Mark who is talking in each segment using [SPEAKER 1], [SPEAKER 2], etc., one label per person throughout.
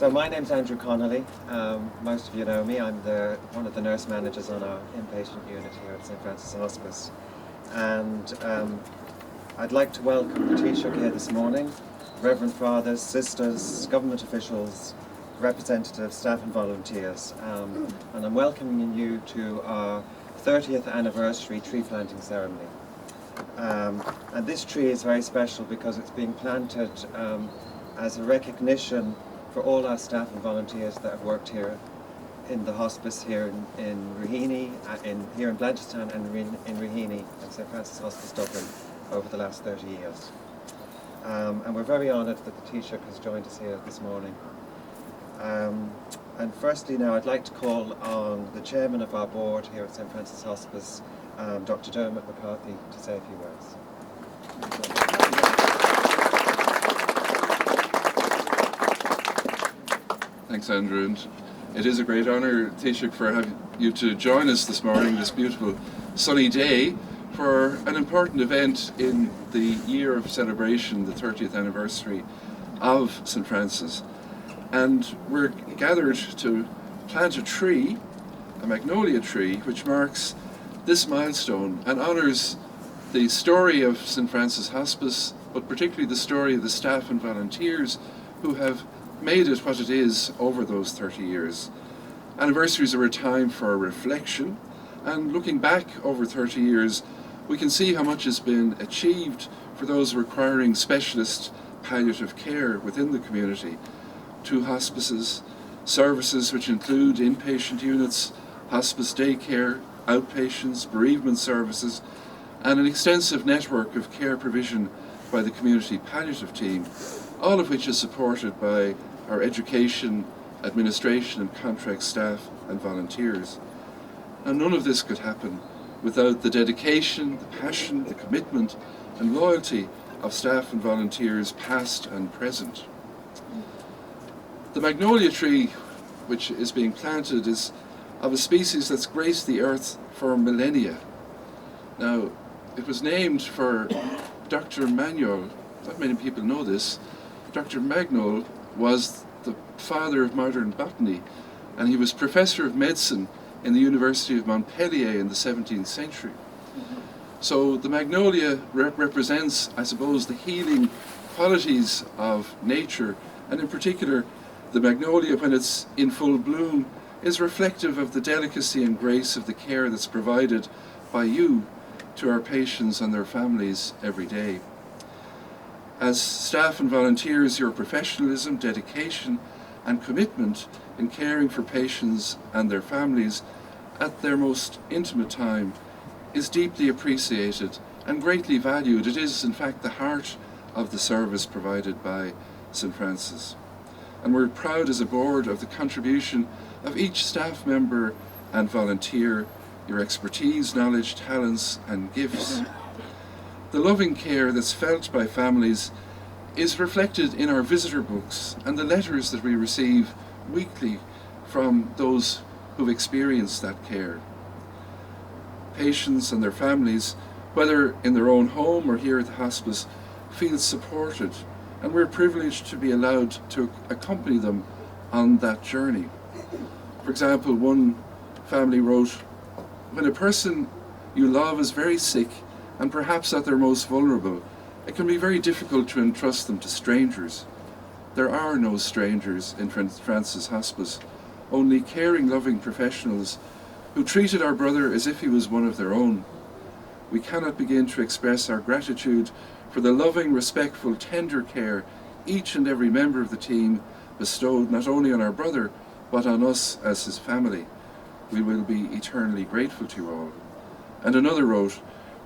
[SPEAKER 1] So my name's Andrew Connolly. Most of you know me. I'm one of the nurse managers on our inpatient unit here at St Francis Hospice. And I'd like to welcome the Taoiseach here this morning, Reverend Fathers, sisters, government officials, representatives, staff and volunteers. And I'm welcoming you to our 30th anniversary tree planting ceremony. And this tree is very special because it's being planted as a recognition for all our staff and volunteers that have worked here in the hospice here in Raheny, here in Blanchardstown and in Raheny at St Francis Hospice Dublin over the last 30 years. And we're very honoured that the Taoiseach has joined us here this morning. And firstly now I'd like to call on the chairman of our board here at St Francis Hospice, Dr. Dermot McCarthy, to say a few words.
[SPEAKER 2] Thanks, Andrew, and it is a great honour, Taoiseach, for having you to join us this morning, this beautiful sunny day, for an important event in the year of celebration, the 30th anniversary of St Francis. And we're gathered to plant a tree, a magnolia tree, which marks this milestone and honours the story of St Francis Hospice, but particularly the story of the staff and volunteers who have made it what it is over those 30 years. Anniversaries are a time for reflection, and looking back over 30 years, we can see how much has been achieved for those requiring specialist palliative care within the community. 2 hospices, services which include inpatient units, hospice daycare, outpatients, bereavement services, and an extensive network of care provision by the community palliative team, all of which is supported by our education, administration and contract staff and volunteers. And none of this could happen without the dedication, the passion, the commitment and loyalty of staff and volunteers past and present. The magnolia tree which is being planted is of a species that's graced the earth for millennia. Now, it was named for Dr. Manuel. Not many people know this. Dr. Manuel was the father of modern botany, and he was professor of medicine in the University of Montpellier in the 17th century. So the magnolia represents, I suppose, the healing qualities of nature, and in particular, the magnolia, when it's in full bloom, is reflective of the delicacy and grace of the care that's provided by you to our patients and their families every day. As staff and volunteers, your professionalism, dedication and commitment in caring for patients and their families at their most intimate time is deeply appreciated and greatly valued. It is, in fact, the heart of the service provided by St Francis. And we're proud as a board of the contribution of each staff member and volunteer, your expertise, knowledge, talents and gifts. The loving care that's felt by families is reflected in our visitor books and the letters that we receive weekly from those who've experienced that care. Patients and their families, whether in their own home or here at the hospice, feel supported, and we're privileged to be allowed to accompany them on that journey. For example, one family wrote, "When a person you love is very sick and perhaps at their most vulnerable, it can be very difficult to entrust them to strangers. There are no strangers in Francis Hospice, only caring, loving professionals who treated our brother as if he was one of their own. We cannot begin to express our gratitude for the loving, respectful, tender care each and every member of the team bestowed not only on our brother, but on us as his family. We will be eternally grateful to you all. And another wrote,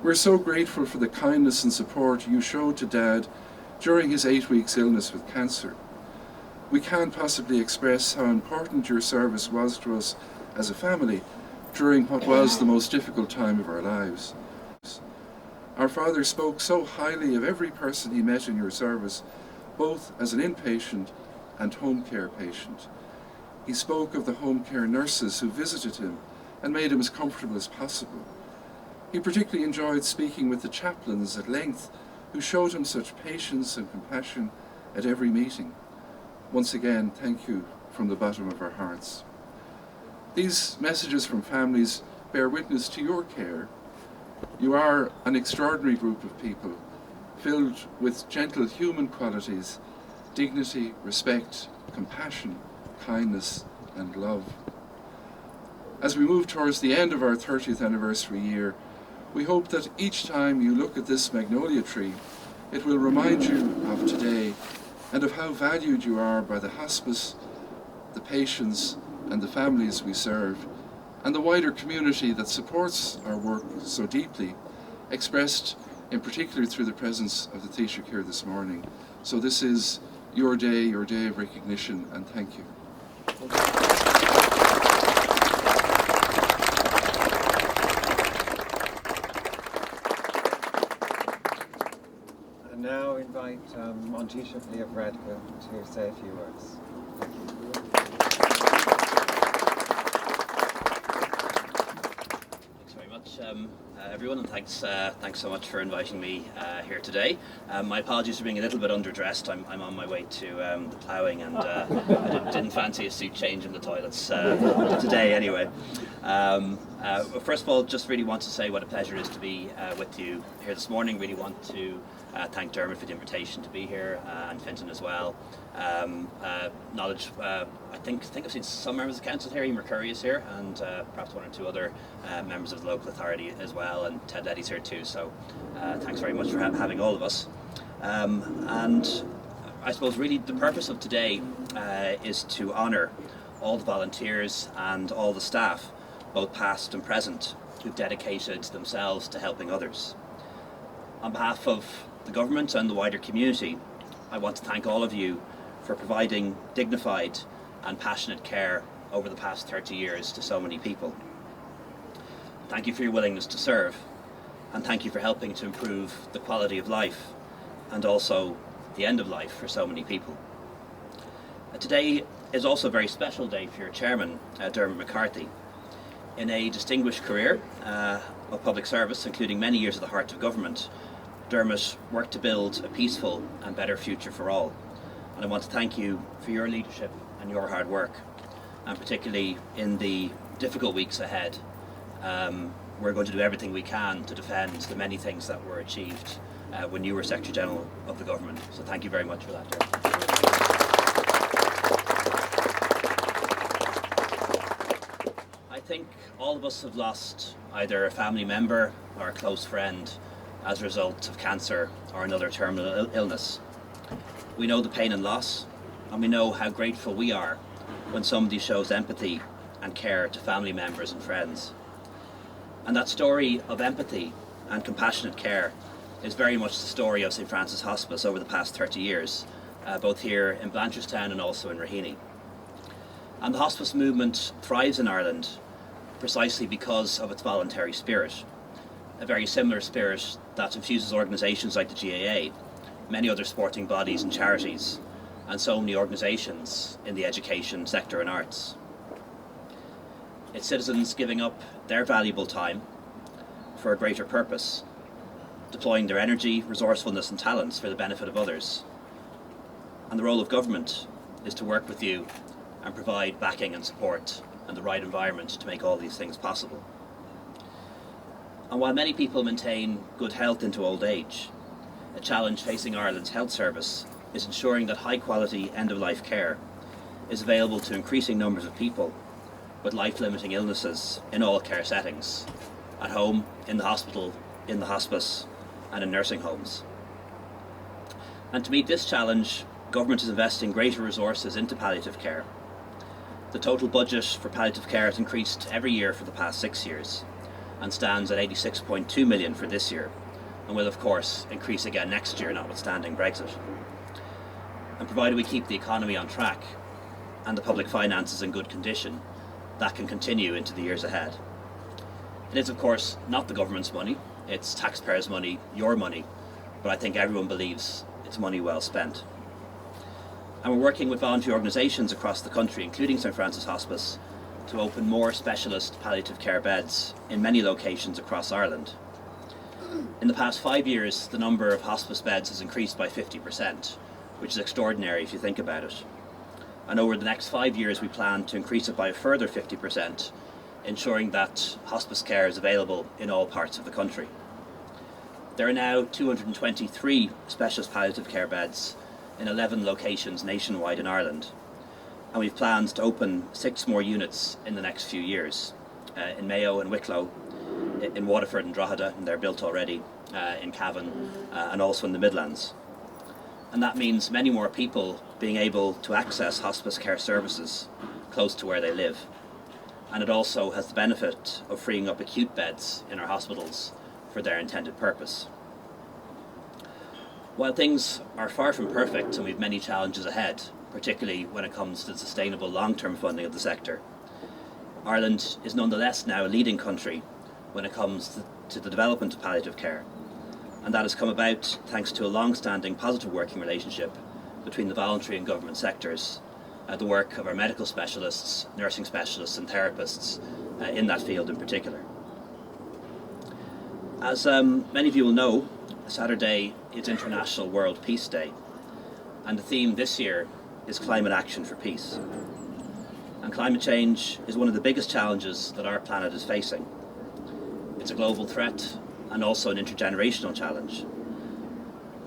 [SPEAKER 2] "We're so grateful for the kindness and support you showed to Dad during his 8 weeks illness with cancer. We can't possibly express how important your service was to us as a family during what was the most difficult time of our lives. Our father spoke so highly of every person he met in your service, both as an inpatient and home care patient. He spoke of the home care nurses who visited him and made him as comfortable as possible. He particularly enjoyed speaking with the chaplains at length, who showed him such patience and compassion at every meeting. Once again, thank you from the bottom of our hearts." These messages from families bear witness to your care. You are an extraordinary group of people, filled with gentle human qualities, dignity, respect, compassion, kindness, and love. As we move towards the end of our 30th anniversary year, we hope that each time you look at this magnolia tree, it will remind you of today and of how valued you are by the hospice, the patients, and the families we serve, and the wider community that supports our work so deeply, expressed in particular through the presence of the Taoiseach here this morning. So this is your day of recognition, and thank you.
[SPEAKER 1] And now invite Taoiseach Varadkar to say a few words. Thank you.
[SPEAKER 3] Everyone, and thanks so much for inviting me here today. My apologies for being a little bit underdressed. I'm on my way to the ploughing, and I didn't fancy a suit change in the toilets today anyway. First of all, just really want to say what a pleasure it is to be with you here this morning. Really want to thank Dermot for the invitation to be here, and Fintan as well. Knowledge, I think I've seen some members of the council here. Emer Curry is here, and perhaps one or two other members of the local authority as well, and Ted Leddy's here too, so thanks very much for having all of us. And I suppose really the purpose of today is to honour all the volunteers and all the staff, both past and present, who've dedicated themselves to helping others. On behalf of the government and the wider community, I want to thank all of you for providing dignified and passionate care over the past 30 years to so many people. Thank you for your willingness to serve, and thank you for helping to improve the quality of life and also the end of life for so many people. Today is also a very special day for your chairman, Dermot McCarthy. In a distinguished career of public service, including many years at the heart of government, Dermot worked to build a peaceful and better future for all. And I want to thank you for your leadership and your hard work, and particularly in the difficult weeks ahead. We're going to do everything we can to defend the many things that were achieved when you were Secretary General of the government. So thank you very much for that, Dermot. I think all of us have lost either a family member or a close friend as a result of cancer or another terminal illness. We know the pain and loss, and we know how grateful we are when somebody shows empathy and care to family members and friends. And that story of empathy and compassionate care is very much the story of St. Francis Hospice over the past 30 years, both here in Blanchardstown and also in Raheny. And the hospice movement thrives in Ireland precisely because of its voluntary spirit, a very similar spirit that infuses organisations like the GAA, many other sporting bodies and charities, and so many organisations in the education sector and arts. It's citizens giving up their valuable time for a greater purpose, deploying their energy, resourcefulness and talents for the benefit of others. And the role of government is to work with you and provide backing and support and the right environment to make all these things possible. And while many people maintain good health into old age, a challenge facing Ireland's health service is ensuring that high quality end-of-life care is available to increasing numbers of people with life-limiting illnesses in all care settings, at home, in the hospital, in the hospice and in nursing homes. And to meet this challenge, government is investing greater resources into palliative care. The total budget for palliative care has increased every year for the past 6 years and stands at 86.2 million for this year, and will of course increase again next year, notwithstanding Brexit. And provided we keep the economy on track and the public finances in good condition, that can continue into the years ahead. It is of course not the government's money, it's taxpayers' money, your money, but I think everyone believes it's money well spent. And we're working with voluntary organisations across the country, including St Francis Hospice, to open more specialist palliative care beds in many locations across Ireland. In the past 5 years, the number of hospice beds has increased by 50%, which is extraordinary if you think about it. And over the next 5 years, we plan to increase it by a further 50%, ensuring that hospice care is available in all parts of the country. There are now 223 specialist palliative care beds in 11 locations nationwide in Ireland, and we've plans to open 6 more units in the next few years, in Mayo and Wicklow, in Waterford and Drogheda, and they're built already, in Cavan, and also in the Midlands. And that means many more people being able to access hospice care services close to where they live. And it also has the benefit of freeing up acute beds in our hospitals for their intended purpose. While things are far from perfect and we have many challenges ahead, particularly when it comes to the sustainable long-term funding of the sector, Ireland is nonetheless now a leading country when it comes to the development of palliative care. And that has come about thanks to a long-standing positive working relationship between the voluntary and government sectors, the work of our medical specialists, nursing specialists and therapists in that field in particular. As many of you will know, Saturday is International World Peace Day, and the theme this year is Climate Action for Peace. And climate change is one of the biggest challenges that our planet is facing. It's a global threat and also an intergenerational challenge.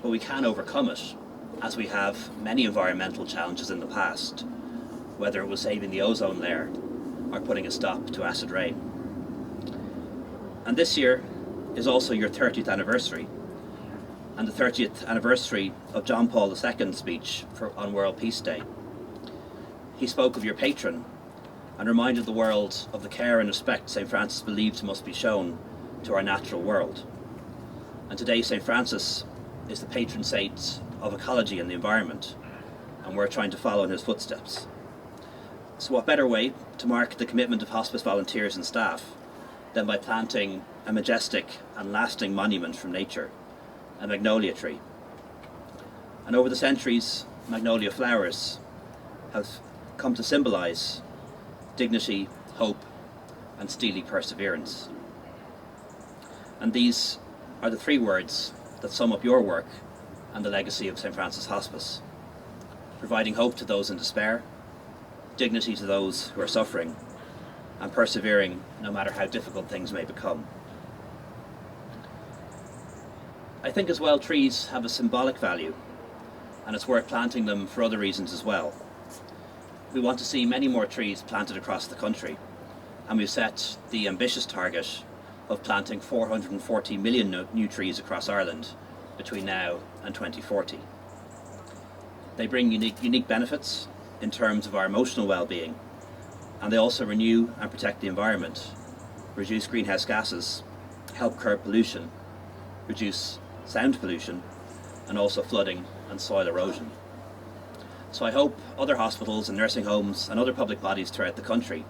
[SPEAKER 3] But we can overcome it, as we have many environmental challenges in the past, whether it was saving the ozone layer or putting a stop to acid rain. And this year is also your 30th anniversary, and the 30th anniversary of John Paul II's speech on World Peace Day. He spoke of your patron and reminded the world of the care and respect St. Francis believed must be shown to our natural world. And today St. Francis is the patron saint of ecology and the environment, and we're trying to follow in his footsteps. So what better way to mark the commitment of hospice volunteers and staff than by planting a majestic and lasting monument from nature, a magnolia tree. And over the centuries, magnolia flowers have come to symbolise dignity, hope and steely perseverance. And these are the 3 words that sum up your work and the legacy of St. Francis Hospice: providing hope to those in despair, dignity to those who are suffering, and persevering no matter how difficult things may become. I think as well trees have a symbolic value, and it's worth planting them for other reasons as well. We want to see many more trees planted across the country, and we've set the ambitious target of planting 440 million new trees across Ireland between now and 2040. They bring unique benefits in terms of our emotional well-being, and they also renew and protect the environment, reduce greenhouse gases, help curb pollution, reduce sound pollution, and also flooding and soil erosion. So I hope other hospitals and nursing homes and other public bodies throughout the country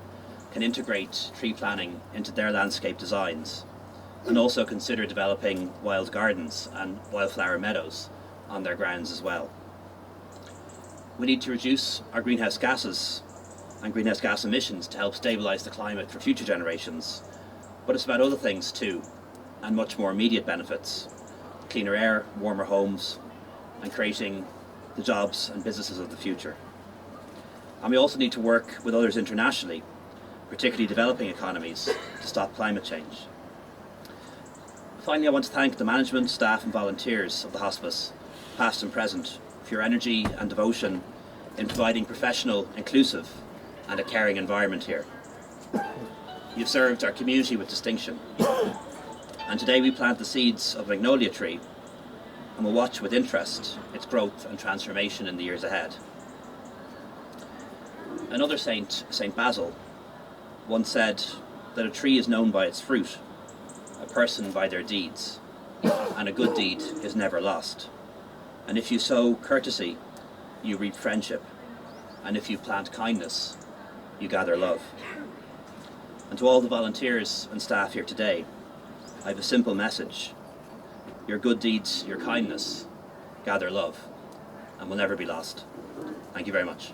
[SPEAKER 3] can integrate tree planting into their landscape designs, and also consider developing wild gardens and wildflower meadows on their grounds as well. We need to reduce our greenhouse gases and greenhouse gas emissions to help stabilise the climate for future generations, but it's about other things too, and much more immediate benefits: cleaner air, warmer homes, and creating the jobs and businesses of the future. And we also need to work with others internationally, particularly developing economies, to stop climate change. Finally, I want to thank the management, staff and volunteers of the hospice, past and present, for your energy and devotion in providing professional, inclusive and a caring environment here. You've served our community with distinction, and today we plant the seeds of a magnolia tree and will watch with interest its growth and transformation in the years ahead. Another saint, Saint Basil, once said that a tree is known by its fruit, a person by their deeds, and a good deed is never lost. And if you sow courtesy, you reap friendship, and if you plant kindness, you gather love. And to all the volunteers and staff here today, I have a simple message. Your good deeds, your kindness, gather love, and will never be lost. Thank you very much.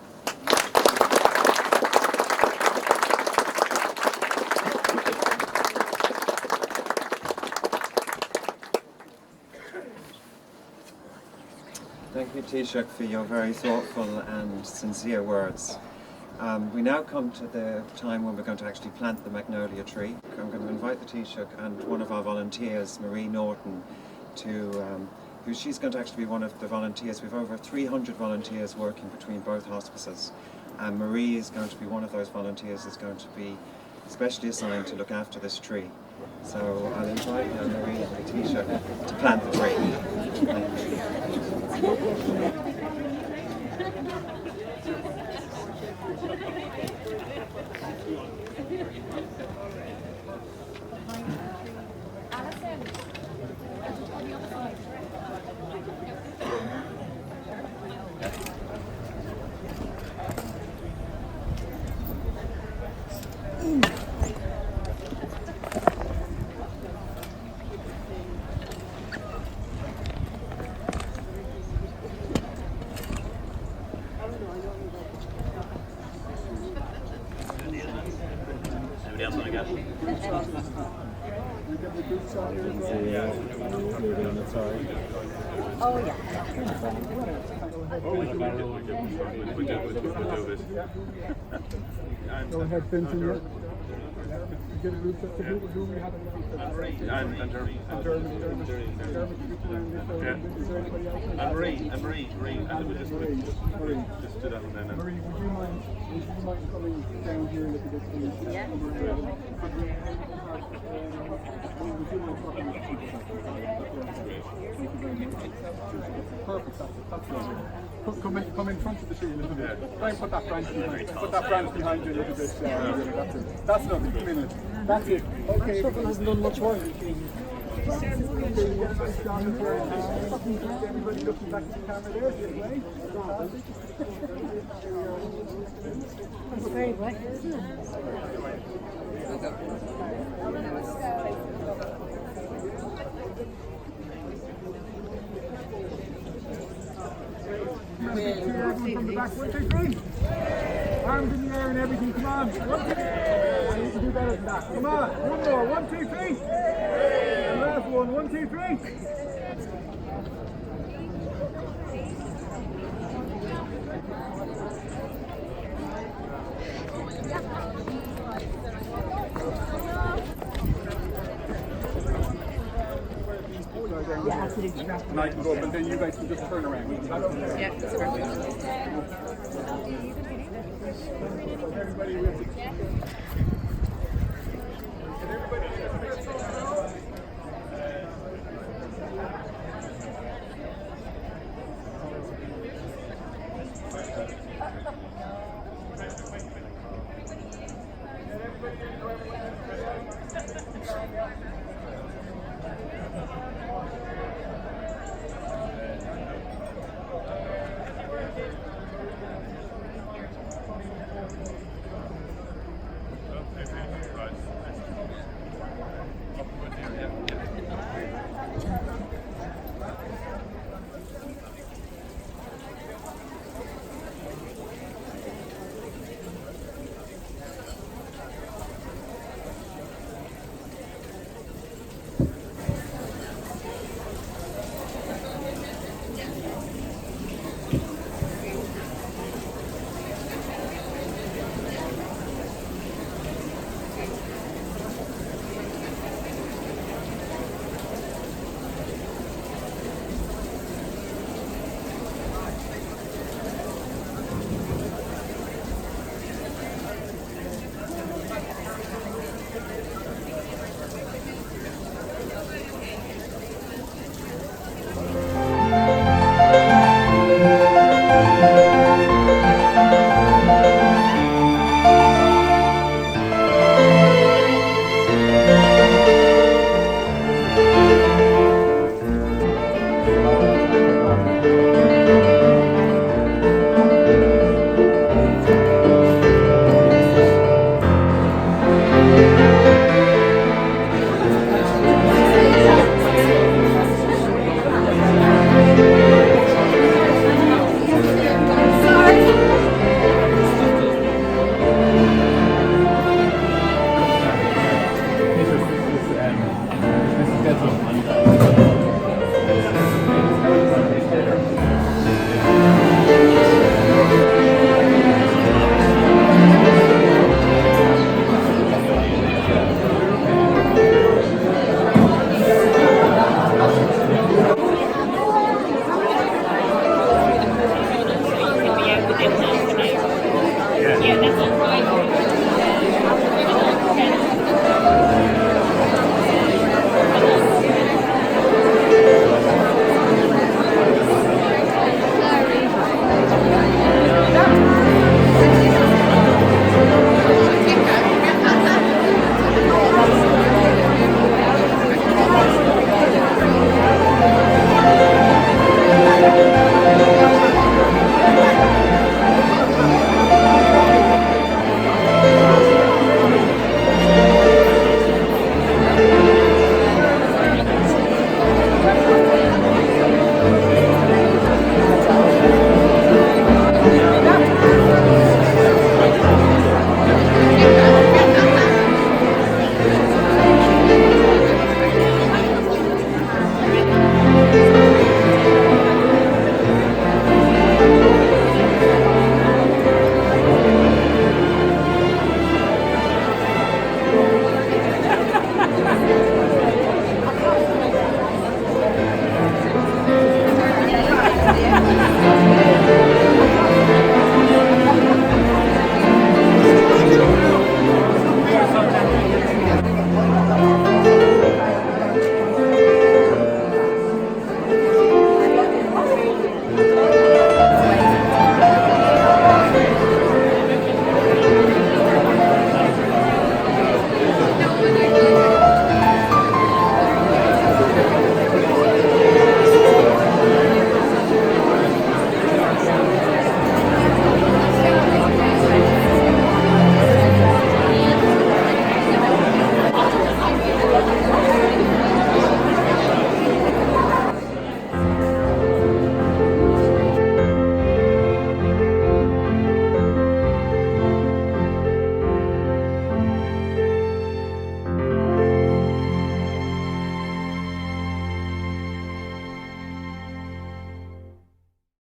[SPEAKER 1] Thank you, Taoiseach, for your very thoughtful and sincere words. We now come to the time when we're going to actually plant the magnolia tree. I'm going to invite the Taoiseach and one of our volunteers, Marie Norton, she's going to actually be one of the volunteers. We have over 300 volunteers working between both hospices, and Marie is going to be one of those volunteers that's going to be specially assigned to look after this tree. So I'll invite Marie and the Taoiseach to plant the tree. Thank you.
[SPEAKER 3] Anybody else want to go?
[SPEAKER 4] Oh yeah.
[SPEAKER 5] Go ahead, Vincent. Get a group of people who we have and Dermot. And Marie. And we'll just do that one then. Marie, would you mind coming down here a little bit, please?
[SPEAKER 4] Yeah.
[SPEAKER 5] Perfect. That's lovely. Come in front of the tree a little bit. Try and put that branch behind. Put that branch behind you a little bit. That's it. That's lovely. Come in. That's it. Okay. That hasn't done much work. Everybody looking back at the camera there.
[SPEAKER 4] It's very wet, isn't it?
[SPEAKER 5] From the back, 1, 2, 3. Arms in the air and everything, come on. I need to do better than that. Come on, one more, 1, 2, 3. And last one, 1, 2, 3.
[SPEAKER 4] Yeah, absolutely.
[SPEAKER 5] And I can go up and then you guys can just turn around.
[SPEAKER 4] Yeah, that's perfect.
[SPEAKER 5] Everybody with it. Everybody